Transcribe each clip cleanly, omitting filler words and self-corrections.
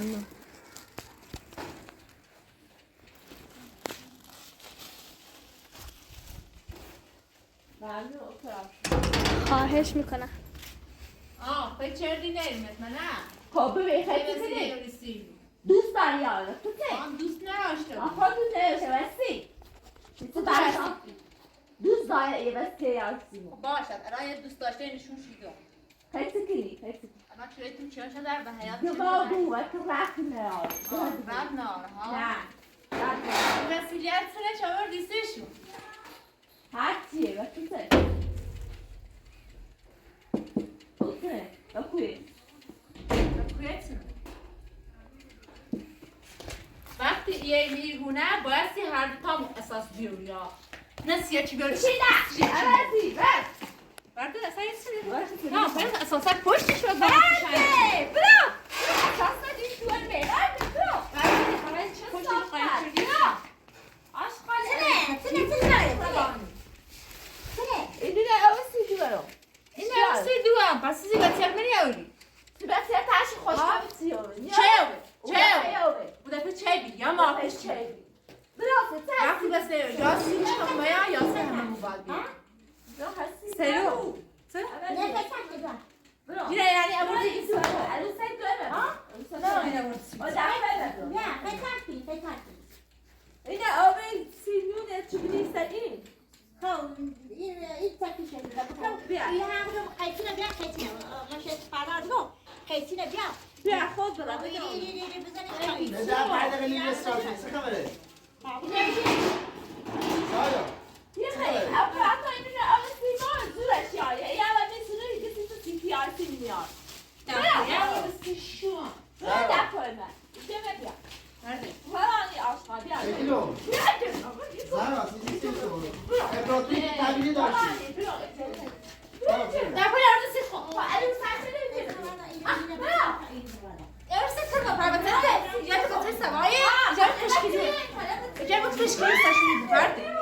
ممنون. خواهش میکنم. فکر نمیمت من نه. خب ببین خیلی دوست داری آره تو که دوست نداشتم. آخه دوست نداشته بسی دوست داری یه بس که یارسیم باشد الان یه دوست داشته نشون شیدم خیلی سکنی اما چرایتون چرا شده در به حیات دو وقت رخ نار رد نار ها نه وسیلیت سره چهار دیستشون هرچیه وقتی سه اوکی بکوی وقتی یه میهونه بایستی هر دوتامون احساس بیاری یا نه چی بیاری چی نه عوضی بس برده اصلا یه چیزی نه باید اساسا پشتش رو برده برو احساس ندیش دوار میرد برو برده خواهی چه سال خواهی چردی آشقاله تنه اینو نه اوستی دوارو این اوستی دوام پس چیزی بسیار منی اولی تو بسیار تاشی خوش کنی چه بوده که چه بی یا ما پیش چه بی دراسته وقتی بسیار یا سیچ کن بایا یا سه همه موباد بیا سیرو نه فکر کنم برو گیره یعنی امروزی این سوال عروسه دوره ها نه این امروزی نه فکر کنم اینه آبی سیلونه چوبی سگین این تکی شده بیا این هم رو خیتینه بیا خیتینه ماشه فرار نو خیتینه بیا خود برا بزنی نه بعد قلیل استراحت چه خبره؟ سایا یه خیلی اپراتو اینو آب سیمان زورش یایه یه اول میسونه دیگه تو CPR سیم میاد یا بسی شون دفعه بیا فرانی آشقا بیا کیلو زهرا چیزی تو افراطی طبیعی داشتی دفعه یارده سی خون علی سرچه نمیده ارسه کنم پربته یا تو گفته سوایی جا کشکیلی جا بود کشکیلی ساشونی برده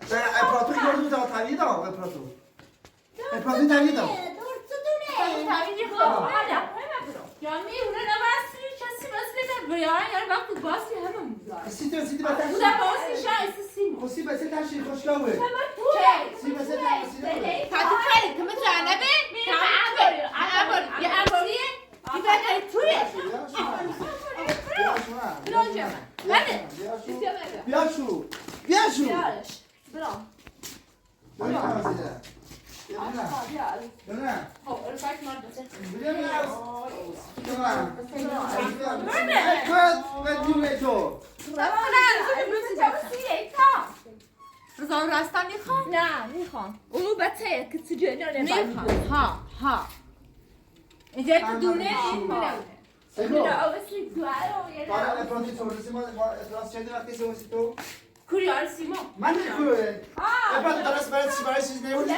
زهرا افراطی یارده بود طبیعی دا افراطی طبیعی دا طبیعی خواه یا میونه نبستی کسی بسته که بیارن یعنی وقتی باسی همه موزار سیتی بسیار بوده باسی شایسته سیمو خسی بسیار تشریح خوشگاهه سی بسیار تشریح پاتو خیلی که مثل عنبه یه انباریه یه بگری تویه بیا شو نه خب الفاک مرد بسه بیا رضا راستان میخوام؟ نه میخوام اونو بچه که تو جنیا میخوام ها اینجا تو دونه اینو اوسلی دوارو یه بعد افراطی توریسی ما افراط شده وقتی سوسی تو کوریار سیما من نمی‌کنم افراط درست برای چیز نمی‌کنی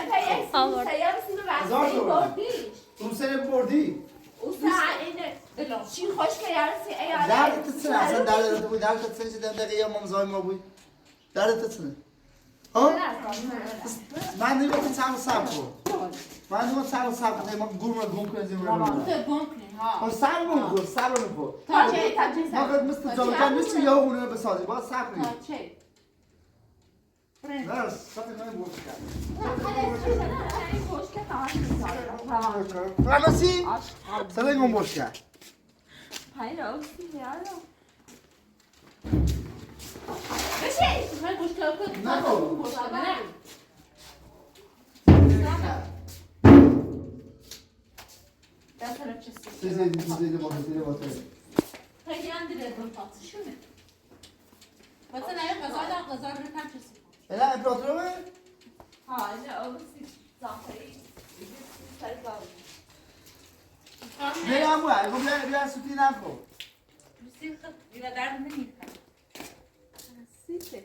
آورد سیار سیمو بردیش اون سر بردی اون اینه چی خوش که یارسی ایاره درد تسنه اصلا درد بود درد تسنه چه دقیقه یا ممزای ما بود درد تسنه ها من نمی‌کنم چند سال من نمی‌کنم چند سال ما گم کنیم زیرا تو گم کنی ها صبر کن صبر کن تا چه ما قد مثل جان نیست یا اون رو بسازی باید صبر کنی تا چه نه صبر کنیم بوش کرد فرماسی سلام گم بوش کرد بشه من گوش کنم نکن سیزه باشه خیلی اندیده دو پاتشونه مثلا یه غذا رو تم چیزی اینا امپراتوره؟ ها اینه اوسی زاخری سری باوی بیا امو بیا سوتی نکن بسیار خب درد نمیخواد سیته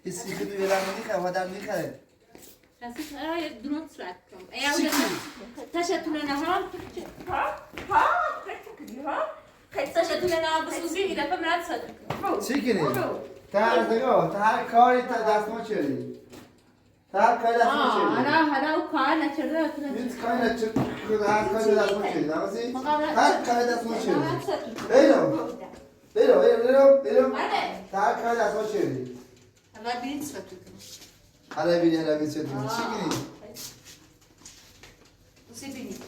یه سیخی تو بیرم نمیخواه آدم میخواه خاصیت یه درون سرعت کنم ایا تشتونه نهار ها تشتونه نهار بسوزی یه دفعه مرد صد چی کنی؟ تا هر کاری تا دست ما چردی تا هر کاری دست ما چردی حالا او کار نچرده هیچ کاری نچرده هر کاری دست ما شدید نمازی؟ هر کاری دست ما شدید بیرو هر کاری دست ما شدید حالا بینید صفت کنم حالا بینید چه دونی چی کنید؟ بسی بینید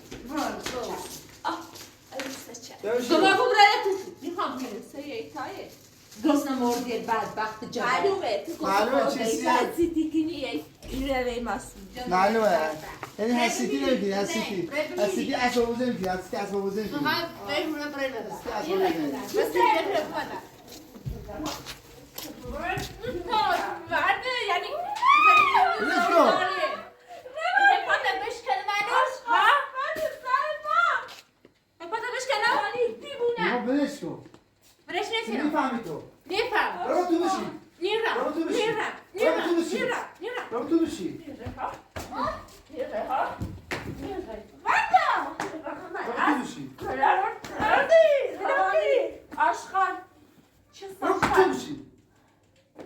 دوباره خوب رای تو میخوام کنه یک تایه گسنا موردی بدبخت جوان معلومه چیزیه؟ سیتی کنی این روی مسئول معلومه یعنی هستی نمیکنی هستی اصلا بوزه میکنی هستی اصلا بوزه میکنی بهمونه برای نده بس ورده یعنی Let's go. پاتا بشکن منوش ها؟ پاتا بشکنم دیوونه برش کن برش نیستیم میفهمی تو نیفهم برو تو بشی نیرم برو تو بشی برو تو بشی آشقان چه برو تو بشی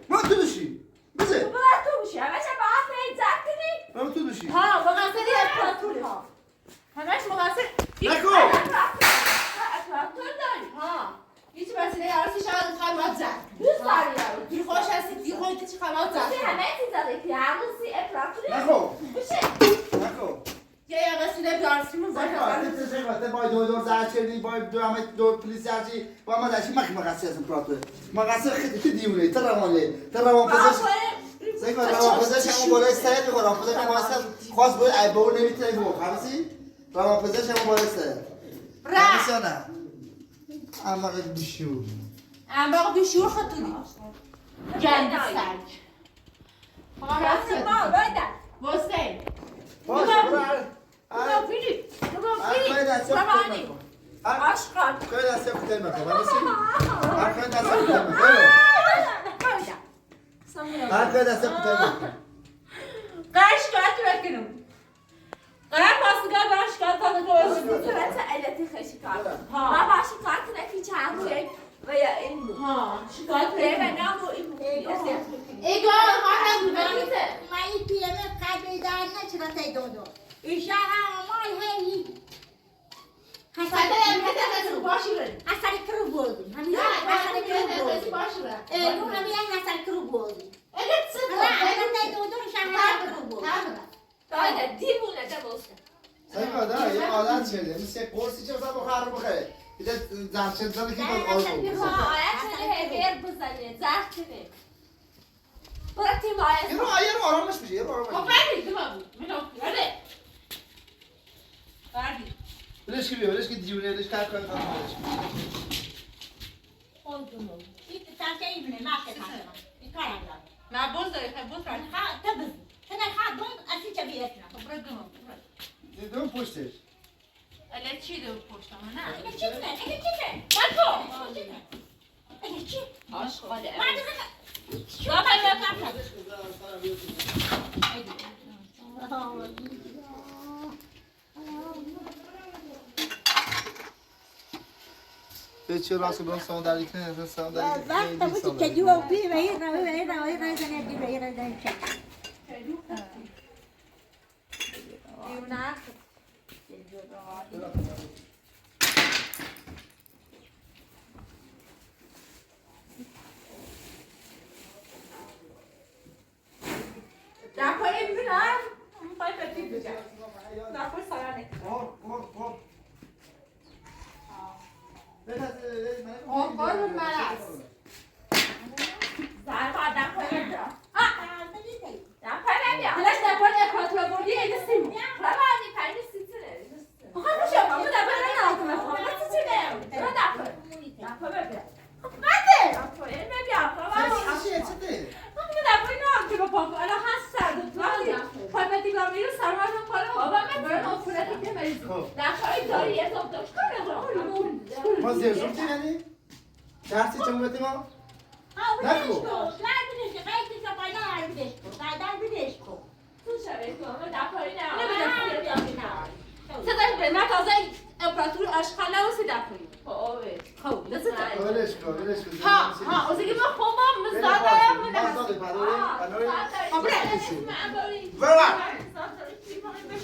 برو تو بشی بزه تو بشی همش باید پیزد کنی برو تو بشی ها مقصری اپراتور ها همش مقصر نکن اپراتور داری ها هیچ مسئله عروسی شاید خواهد زد دوست داری یارو دی خوش هستی دی خوش چی خواهد زد همه چیز داره که عروسی اپراتوری نکن بشه نکن یه مسئله بیارسیمون باید باید دور زرد چردی باید دو پلیس زردی باید ما داشتی مخی مقصر هستم پراتوه مقصر خیلی دیونه تا روان پزشک سیکا روان پزشک همون بالای سرت میخواد روان پزشک همون بالای سرت خواست باید ای به اون نمیتونه بگو خواهیسی؟ روان پزشک همون بالای سرت خواهیسی یا نه؟ اما بیشور اما بیشور خود تو دی گند سگ راستی ما باید واسه باش نگاه بینید کاری دستی ها کتر مکن عشقان کاری دستی ها کتر مکن هر کاری دستی ها کتر مکن هر کاری دستی ها کتر مکن قرش کات بکنم قرار پاسگاه قرش کات تا دوست صورت علتی خشی کار ها. ما با شکایت نکی چند روی و یا این بود ها شکایت به بکنم نام و این بود ایگاه ها نگوید ما این پیامه قبل دار نچرا تی دو ایشا همال هی ساده هم باشی برد حسن کرو بودیم همین حسن کرو بودیم اون همین حسن کرو بودیم اگه چه تی دو شهر کرو بودیم داید دیوونه دبوسته سیکا دا یه عادت شده مثل قرصی چه بسا بخواه رو بخواه بیده زمشد زنه که باز آروم یه رو آرامش بشه یه رو آرامش خب بردی دماغ بده بردی بلش که بیا بلش که دیونه بلش کار کنه بلش نه بوز داری خیلی بوز داری خب برد دماغ دیدون پشتش اله چی دو پشتم نه نکو آشقاله به چه راست برون سانداری کنه سانداری وقت بود که جو بی و این زنی بی و این زنی نکنی ببینم پای پتی بجم نکن سرانه قربون مرز زربا نکنی ببینم بلش نکنی اکراتور بردی ایده سیمو روانی پنی سیتره بخواه بشه بابا نکنی نکنی بخواه سیتره رو نکنی ببینم نده نکنی ببینم که با پاپ الان هست سرد وقتی پایپتی گامی رو سرماز رو کاره بابا من برای نافورتی که مریضی نخواهی داری یه زب داشت ما زیرشون چی یعنی؟ درسی چه موقعی ما؟ نکو تو شبه کنم دکاری نه صداش به نه تازه امپراتور اشغال نوسی دکاری خب دست تا ولش کن ها اوزگی ما خوبم مزدادم من مزداده پداری آبره برو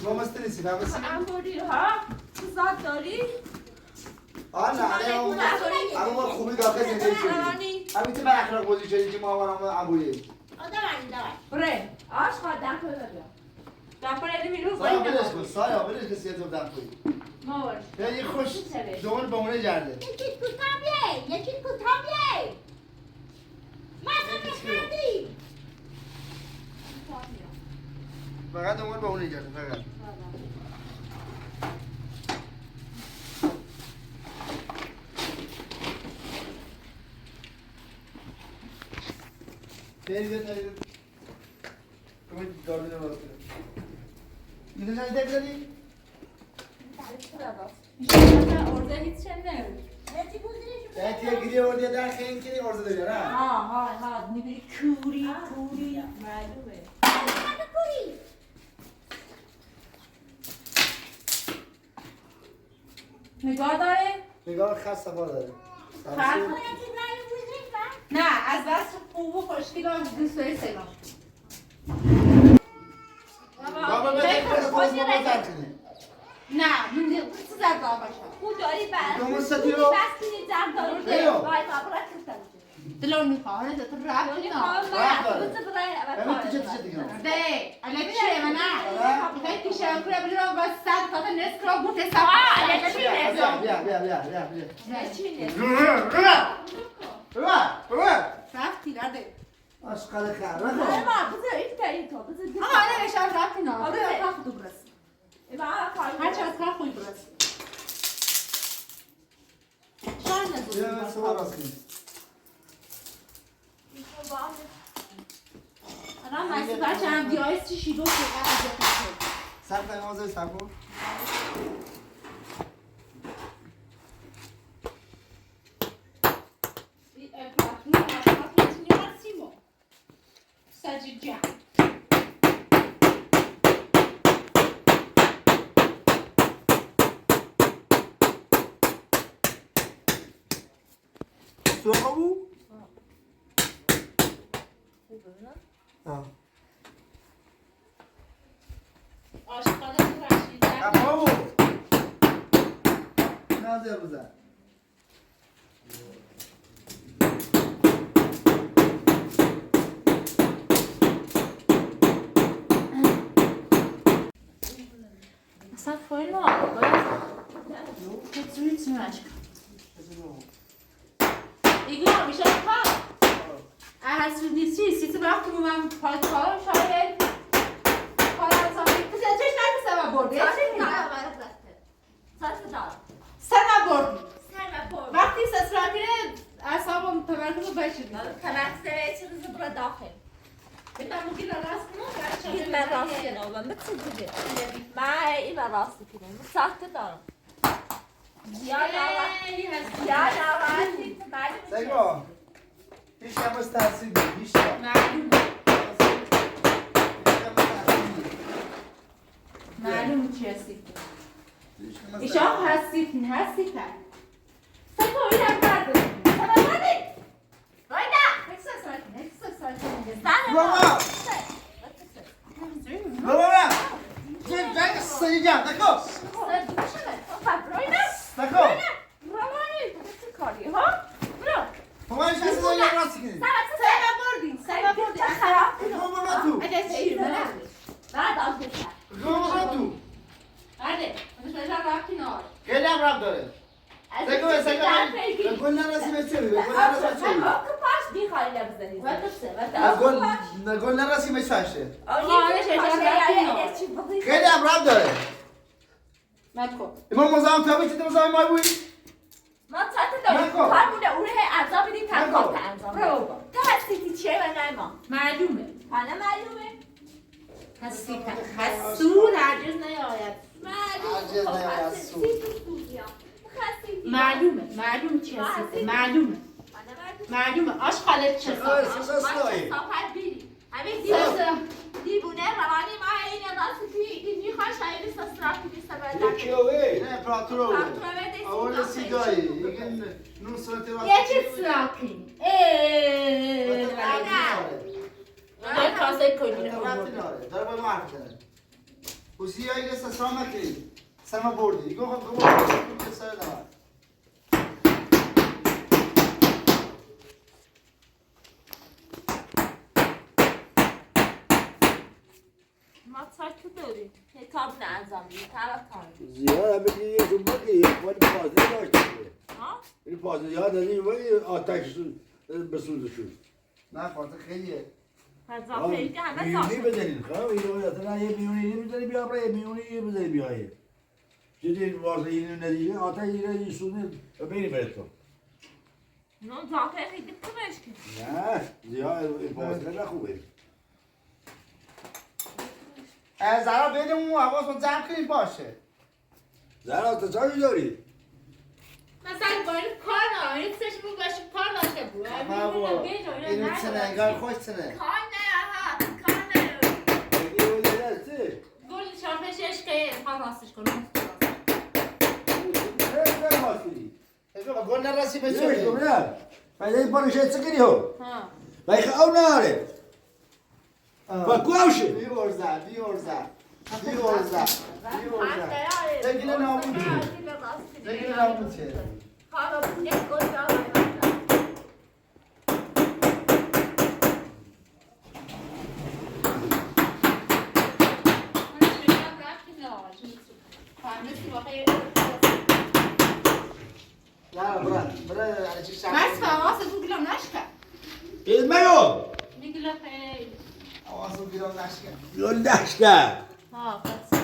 شما مستنیسی فهمیسی؟ انبوری ها زاد داری؟ نه اما خوبی داخل زندگی شدی همیتی من اخلاق بودی شدی که ما همون انبوری بره آش خواهد دم کنه بیا دم کنه ایلی میرو سایا بلش کن سایا بلش کن سیه تو دم کنی ما باش یه خوش دومن بامونه جرده یکی کتابیه مثلا بخندی فقط دومن بامونه جرده فقط برید کمی دارمی رو باز کنیم میدونی نجده بزنی؟ ارزه هیچ چه نمید یه گیری ارزه در خیلی کنی ارزه داری نه؟ ها نبیری کوری معلومه نگاه داره؟ نگاه خسته بار داره نه از بس خوب و خوشگل و دوست داری سلام بابا بده خود ما بزن کنی نه من چیز از آب باشم خود داری دومون ستی رو بس کنی جمع داری بیو وای بابا رکستم دلون میخواه نه تو رفت همین تیشه دیگه ده الا چیه من نه میخوای تیشه کنه بلی رو با صد تا نصف رو بوده سوا الا چیه بیا چی رفتی نده آشقال خر ما بذار این تو بذار آقا نه نشان رفتی نه بذار کار خودو برس هر چه از کار خوبی برس شان نزدیم بیا سوار راست کنی الان مسیح بچه هم دیایست چی شیدو شده از یکی سب کنی موزه سب کن Sajidja. سوخه بو؟ آه آشقاله رشیدن کپا بو نازه بزن اصلا فایل رو باید کتری تیمش ایگو همیشه کار هست نیستی سیتی وقتی من پای کار شاید کار از آمید کسی ازش نمیسته و بردی سر بردی وقتی سسرا میره اصابم تمرکز رو بشید من ممکن راست کنم این من راست کنم مثل دیگه من این من راست کنم سخت دارم یا نوازی سگو هیچ هم از تحصیل بید هیچ هم معلوم چی هستی ایشا هستی کرد سگو این هم برده بابا بابا جنگ سیگم نکو نکو بابا ایش هستی داری راستی کنی سگا بردی خراب بابا تو اگه چیه بابا تو بله منش بجا رفتی نار خیلی هم رب داره سگو به گل نرسی به چه به گل نرسی به چه به گل نرسی به چه خیلی هم رب داره نکو ما مزاحم تو بچه تو مزاحم ما بوی ما ساعت داریم کار بوده اون انجام بدیم کار انجام تو هستی چیه و نه ما معلومه حالا معلومه هستی سود هرگز نیاید معلومه چی هستی معلومه آشغالت چه دیوونه روانی ما این راست توی میخوای شاید سستراکی بیسته یکی اوه نه پراتورو اول سیگایی این نون ساعته وقت یه چیز سراکی نه کاسه کنی داره باید معرف کنه O siyahı ise sana ki. Sana bordi. Go sana da var. ما ساکت داری کتاب نه انجام میدی طرف کار زیاد هم بگیری یه جمعه که یک باری پازده داشته بود ها این پازده یاد از این ولی آتش بسوزه شد نه خاطر خیلیه هزار پیگه همه میونی ساکت بزنید خب این رو اصلا یه میونی بزنی بیا برای یه میونی بزنی بیایی چیزی واسه اینو ندیگه آتش اینو سوزه بینی برد تو نه زاکه خیلی کمش کن نه زیاد این پازده نخوبه زهرا بین اون حواس جمع کنید باشه زهرا تو چایی داری؟ مثلا باید کار نه این سش بود باشه کار داشته بود اینو چنه انگار خوش چنه کار نه ها کار نه این رو دستی؟ گل شامپشش که کار راستش کنم نه خواستی گل نرسی نه بچه نه بعد این پارو شد سکری ها ها باید او ناره با کوشه بیورزه دگیل نامون چه دگیل نامون چه حالا یک گل داره برای چی شب بس فواصل بگیرم نشکه این میو میگیرم خیلی آوازو بیرون نشکن یون دشکه ها بس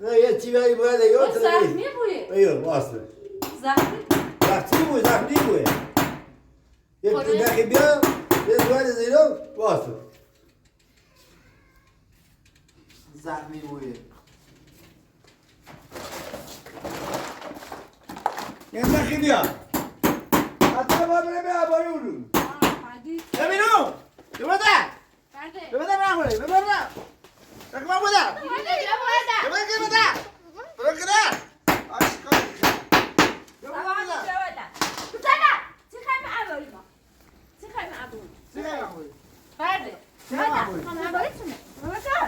نه یه تیوی باید یه زخمی بویه ایو واسه زخمی بوده یه دقیقه بیا یه دوار زیرو واسه زخمی بویه یه دقیقه بیا حتی با بره بیا باری اونو ببینو ببینم نخوری ببینم رقم بودم برو کنار آشکار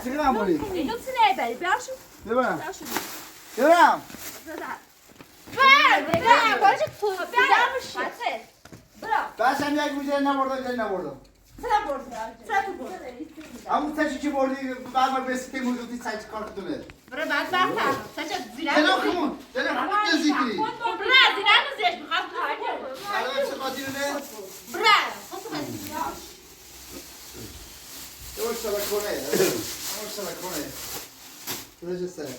چیکار می‌کنی؟ اینو چنه بری بیاشو ببرم بیاشو ببرم باشه تو بیامش برو باشم یک موجه نبردم چرا بردی همون تشی که بردی بعد ما بسیتی موجودی سایت کار کنه برای بعد برتر سچه زیرا خمون ذکری برای زیرا نزیش میخواد برای چه خاطر نه برای یواش سر کنه بذار سر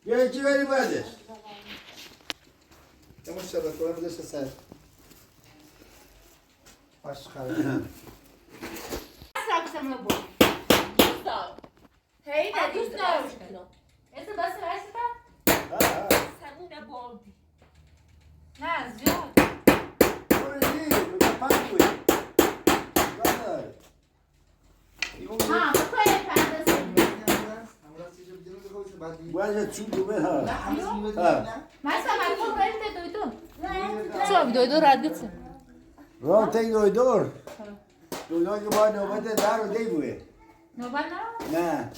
یه چی بری بایدش یواش سر کنه بذار سر باش خراب سرکسم رو بود هی دوست دوست دارم. دارم ایسا بس رایستا سمونه بردی نه زیاد ها بخواه پردازم باید چون دومه ها مثلا من خود رایستا دویدون چرا دویدون رد گفتم راه تک دویدور دویدور که باید نوبت در رو دی بوده نوبت نه نه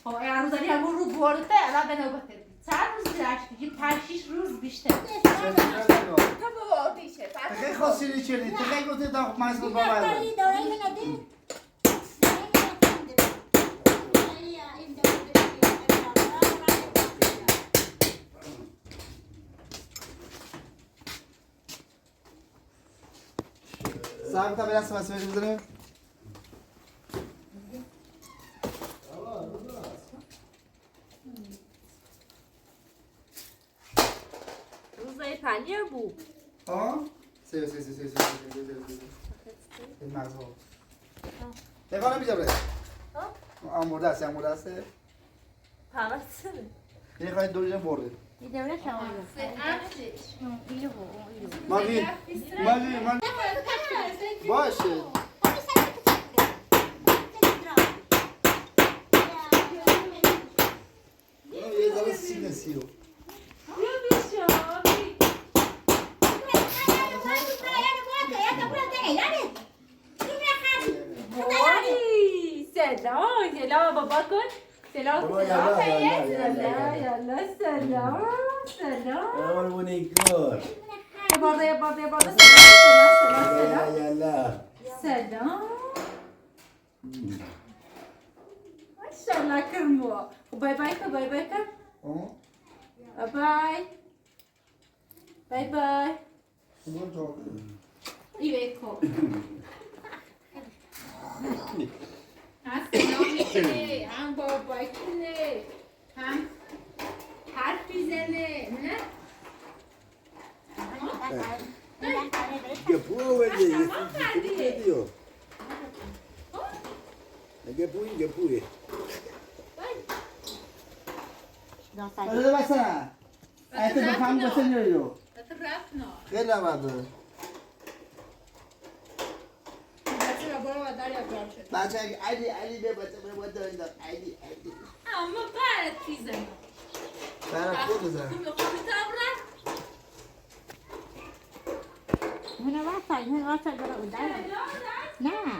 خب این روزانی همون رو برده الان به نوبت چند روز دیرش بگیم 5-6 روز بیشتر تو بردی چه خیلی خاصی چیلی خیلی گفته تا مزد با من صاحب تا برای مسئله بزنیم روزای پنیر بود ها سی این مغز ها تفانه بیجا بره آمورده است پرسته این خواهی دو جن برده ماگی باشه یه ذره سینه سیو کن سلام بابا، سلام یالا، پیه یالا. یالا سلام سلام قربونیکور. یه بار سلام یالا. سلام ماشاءالله کرمو بای بای کن آه؟ بای بای برو تو. ای بکو هم سلام میکنه هم بابای کنه هم حرف میزنه نه گپو ولی گپو گپوی بده بسن. ایت بفهم بسن یو. رفت نه خیلی نباده. بچه برو و داری بیار شد بچه علی به بچه به بود دارید علی. اما برات چیزه برای خود بزن. هنا واسه برا قدام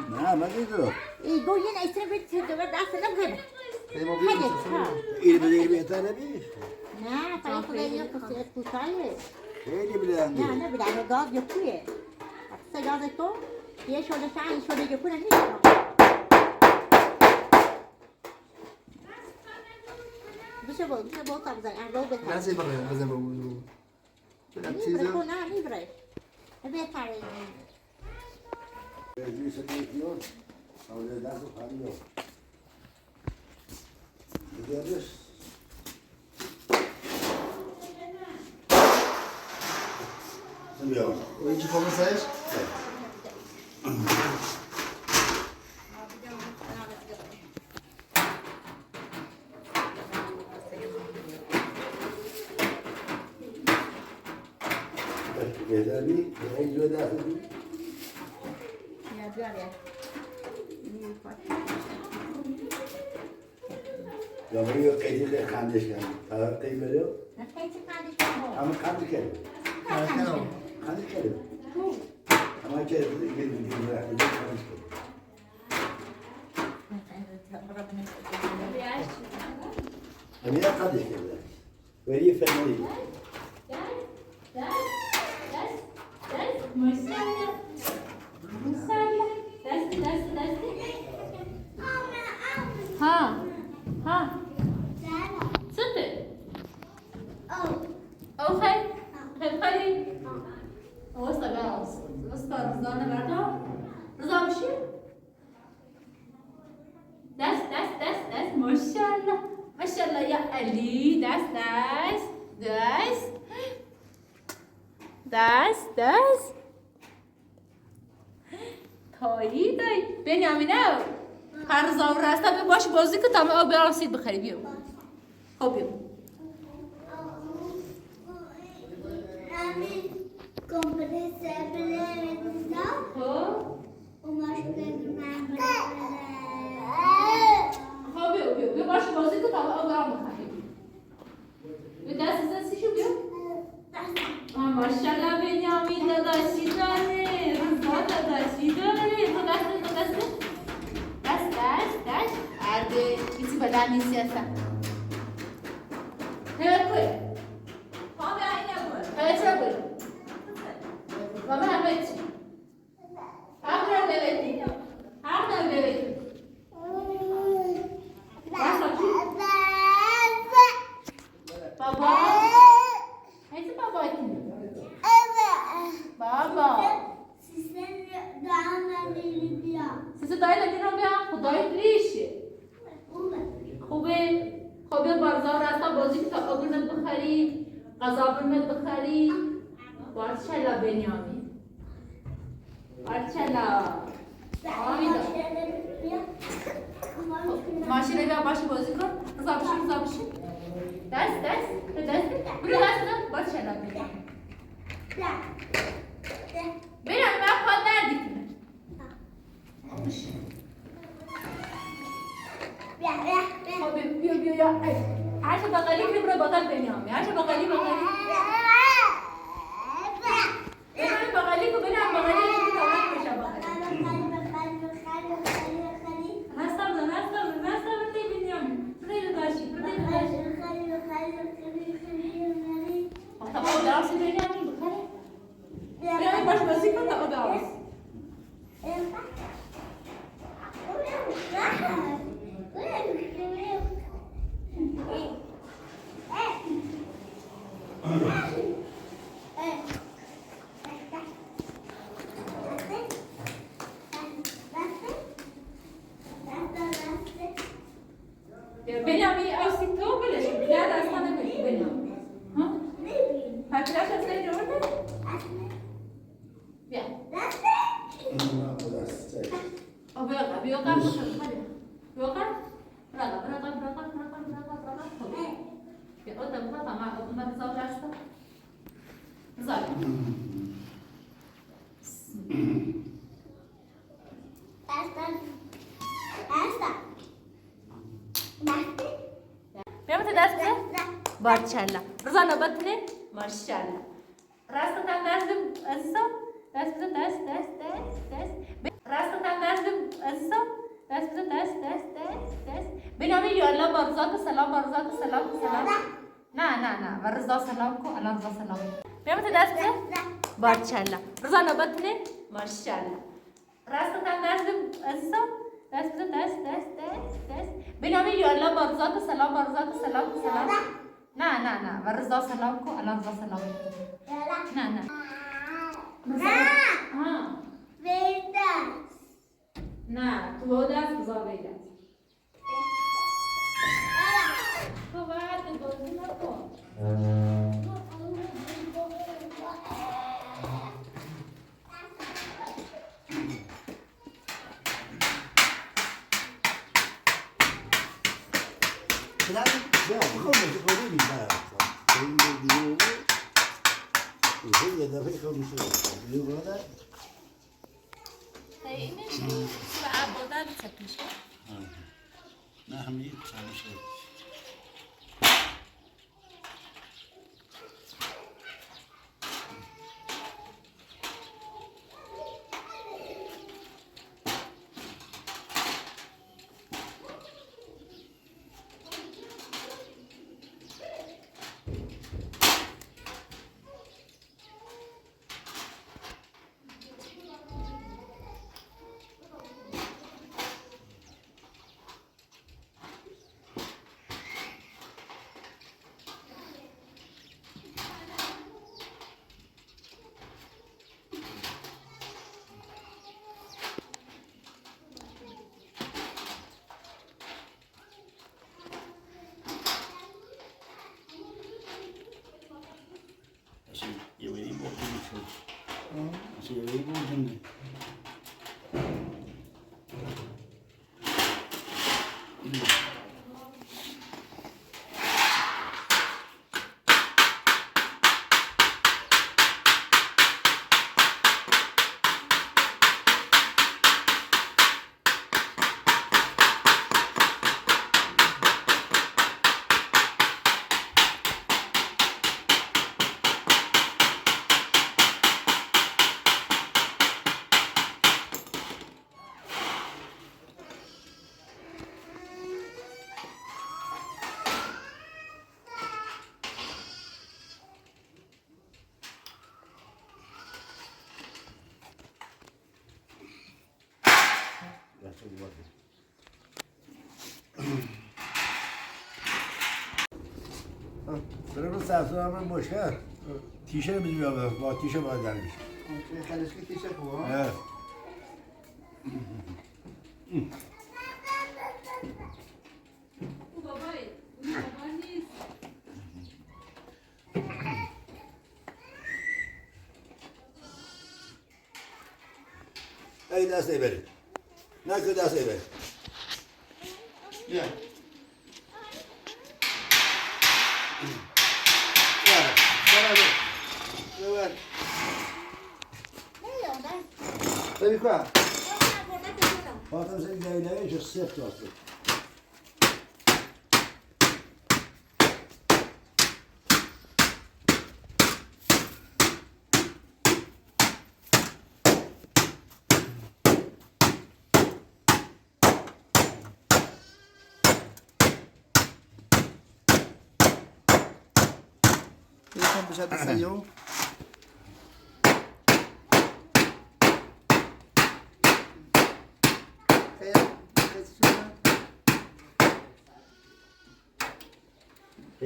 نه ما دیدو. گو یه نیستن به چه دور دست نمیکنه ما بیرون این بدی بهتر نبی. نه فقط خدایی کسی پوشایه خیلی بلندی. نه بیدار گاز یا کویه اصلا گاز تو یه شده شاید شده یا کویه نیست بشه با تا بزن ارگاه بکن نسی بزن با بودو. نیبره تو نه نیبره بهتره بهتری سنیتیون. اول دست خالیو. دیگرش. بیا. Hoje como vocês? بهتری این جو دست. یا بیاره یا میگه قیدی خندش کنم. تا قیدی بریو. نه خیلی خندش کنم اما خندش کنم. خندش کنم. اما که دیگه خندش کنم. همین خندش کنم. ولی فهمیدی. ها صدق او خیلی وسط راس وسط رضا نبرده رضا بشی دست ماشاءالله یا علی دست تایی دایی بنیامینه هر رضا و رسته به باش بازی که تا او برام سید بخری بیو خب بیو Comprei sempre não? Uma خب بیو باش بازی که تا او برام بخری به دست شو بیو ماشاءالله بنیامین داداشی داره رضا داداشی داره تو دست عرده کسی بدن نیستی هستم هیوت کوی هیوت چرا کوی بابا هیوت چی حق دارم بیویتی بابا هیچ بابا سیسه دایی لدین رو بیام خدای پلیشه خوبه بارزا رستا بازی که تا آبرمت بخری غذا برمت بخری بارچلا بنیامین بارچلا ماشینه بیا باشی بازی کن رضا بشی دست برو دست بارچلا بنیامین بینم من خواهد نردی بیا یا هرچه بغلی که برو بغل بنیامی هرچه بغلی بنیامی بغلی که بنیام بغلی که تمام بشه بغلی هستم تی بنیامی بنامی آسیتو بلش بیاد اصلا نمیشه بنام ها پاکلاش از این جور نه بیا او بیا کار بکن بیا کار برا بیا او دم تا ما او من سال است زال بیا تو دست بارچالا رضا نوبت نه ماشاءالله راست تن دست عزیزم دست راست تن دست عزیزم دست بنامی یا الله بارزاق سلام نه و رضا سلام کو الله رضا سلام بیا تو دست بارچالا رضا نوبت نه ماشاءالله راست تن دست عزیزم دست بنامی یا الله بارزاق سلام نه و رضا سلام کو الله رضا سلام نه ها نه تو دست رضا بیدست تو باید بازی نکن Ja, gewoon met de gewoon niet bij. Dat vind ik ook niet zo. Heel wel daar. Nee, niet. We hebben dat niet zo. Nou, hem niet. Zo. Je weet niet wat je niet voelt. Als je weet wat je niet. برای سبزه همه مشکل تیشه رو بیاره با تیشه باید در میشه خلشکی تیشه خوبه ها؟ ای دست ایبری نه که دست ایبری بیا Vedi qua. Fatemi sentire lei c'è sette osso. Yıkan bıçağı da sayıyor.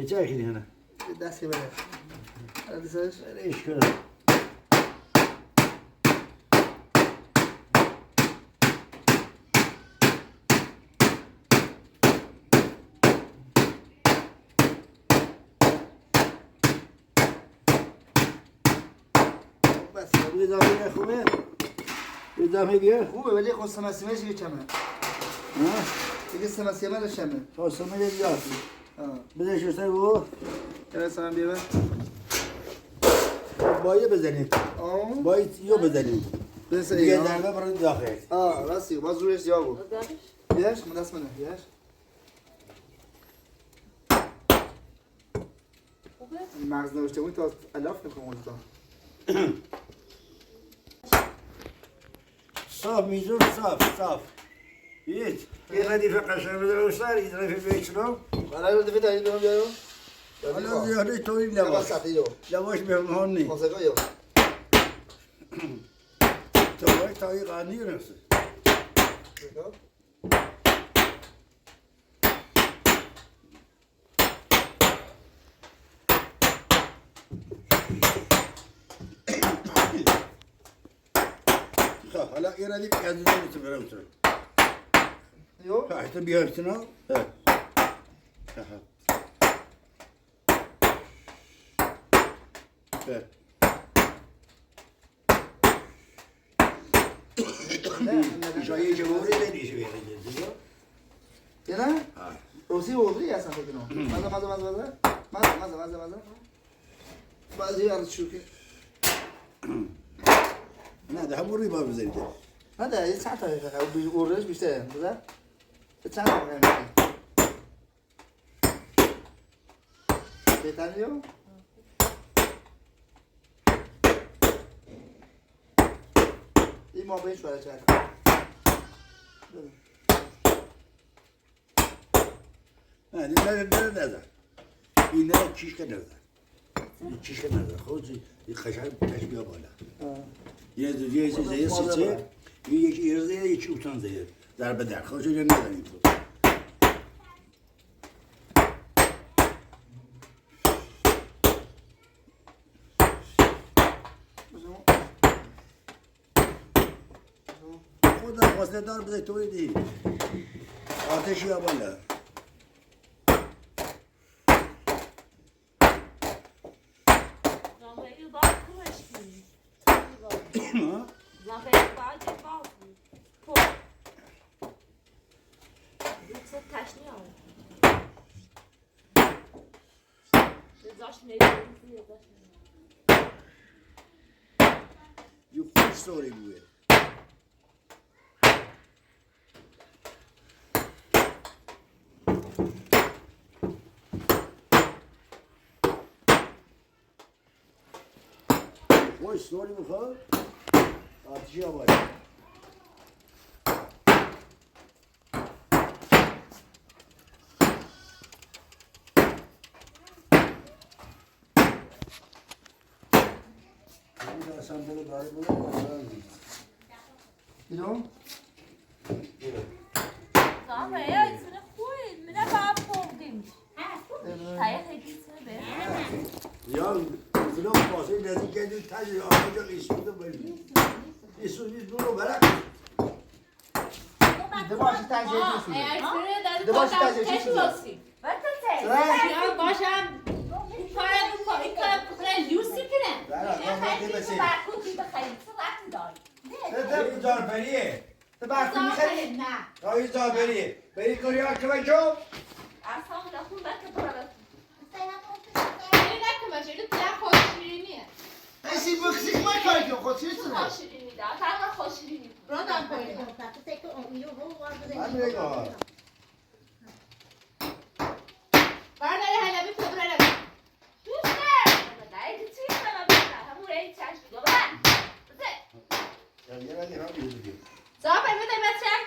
چه کنی هنه؟ دستی بره دستش ریش کنه اضافه خوبه؟ اضافه بیار؟ خوبه ولی خود سمسیمش یه کمه دیگه سمسیمه رو شمه سمسیمه یه بیار بده شسته بو یه سمم بیار بایی بزنید بایی یو بزنید دیگه ضربه برای داخل راستی باز رویش زیاد بود بیارش من دست منه بیارش مغز نوشته بود تا الاف نکنم اونجا صاف میزون صاف هیچ یه ردیف قشنگ بده رو سر این ردیف بیشنو برای ردیف دایی بیارم بیارم حالا زیاده توی لباش لباش مهمان نی موسیقا یو توی قانی رسه حالا این ردیف از دو برم تو یو تحت بیارتنا شاید جوری دنیش بیاره یه نه؟ روسی بودی اصلا فکر کنم مزه بعضی از شوکه نه ده همون روی بار بذارید نه ده یه چند تا اورش بیشتره بذار چند تا میگم بهتر بیو این ما بهش وارد کرد نه نزد این نه چیش که نزد چیش که نزد خود این خشب تشبیه بالا یه چیزه سیچه یکی ایرزه یکی اوتانزه ضربه در خودشو یه نزنیم تو خود خواسته دار بذاری توی دی آتشی یا بالا یه خوش سوری بوده خوش سوری بخواد آتشی آبایی اصلا بله داره اینو؟ Zahra ya içine koy. Mine bağ kovduymuş. Taya hediyesini ver. یا زلون پاسه نزدیک کردیم تجربه آنجا ایسود بردیم ایسود رو برک ده باشی تجربه Eğer seni dedi De baş bakalım tacı, teş çeşitli. olsun. Bakın teş. Ya başam bu kara lüsi kire. Hayır, barkod bir خیلی وقتی داری. این دار بریه ده برخون میخوایی؟ Ne? تا این دار بریه بری کوریا که بجو Aslan lafın bakın burada. Ne dakika şöyle plan hoşirini. ایسی بخشی ما کاری کن خود چیز Çok نه؟ hoşirini de. Atarla hoşirini. Buradan koyalım. من میگم Bardayı hala bir köprüle. Düşler. Dayı gitsin sana burada. Hamur el çarşı. Dola. یه ردی هم میگه Zafer bir de metrek.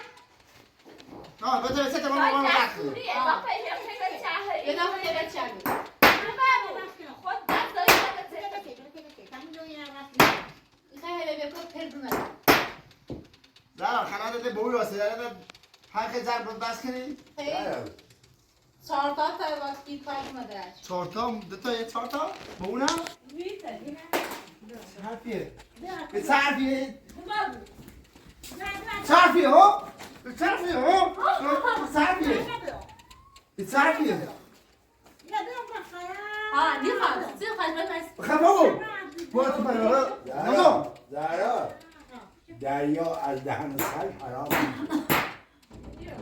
نه بده بسه تمام Ay ما gel رخت Suriye. Bak ben tekrar çağır. Bir daha evet çağır. خود دست داری İkaya eve bir kop perduna. نه خلاص ده بوی واسه ده هر که ضرب بس کنی Çarda da vakti kaçmadı. چهار تا دو تا یه چهار تا با اونم حرفیه به حرفیه حرفیه ها به حرفیه ها به حرفیه به حرفیه Ha, ne kadar? Sen kaçmadın. خب بابا برو تو برای نگاه زهرا دریا از دهن سگ حرام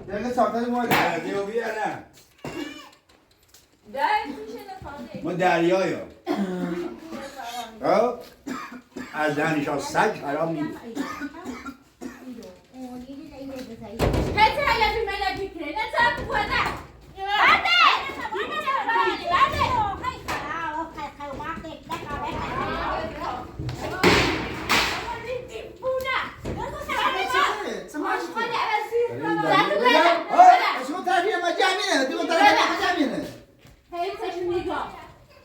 دقیقه چاپتری ما دریا بیارم در میشه نفانه ما دریاییم از دهنشان سگ حرام نیست هیچ هایی بی من بکره نتام کنه بده شما طرفی ما جمعینه دیگه طرفی ما جمعینه هی تشون نگاه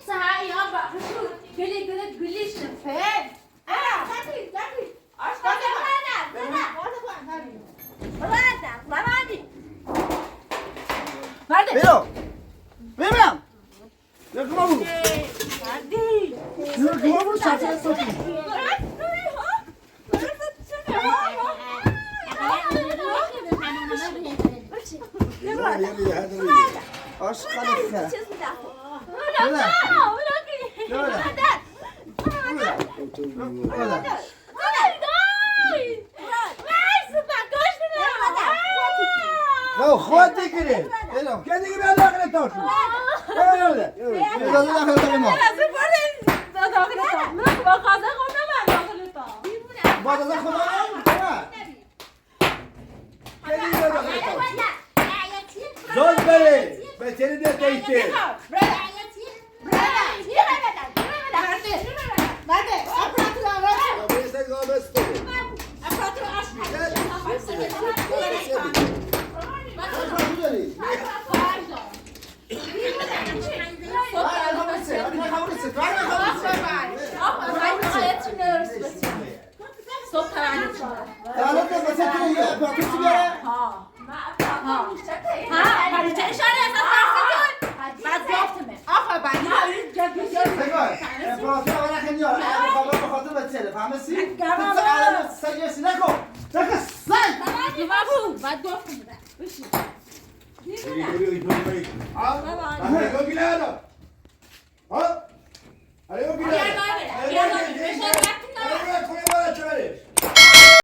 سهایی ها با خشون گلیش نفهم دقیق آشتا برو ببینم یا کما برو یا کما برو چطور سوچی آش خاله خود دیگه برو که دیگه بیاد داخل تاشو بله داخل داخل ما با داخل خدا زود بره بهتری دیگه ها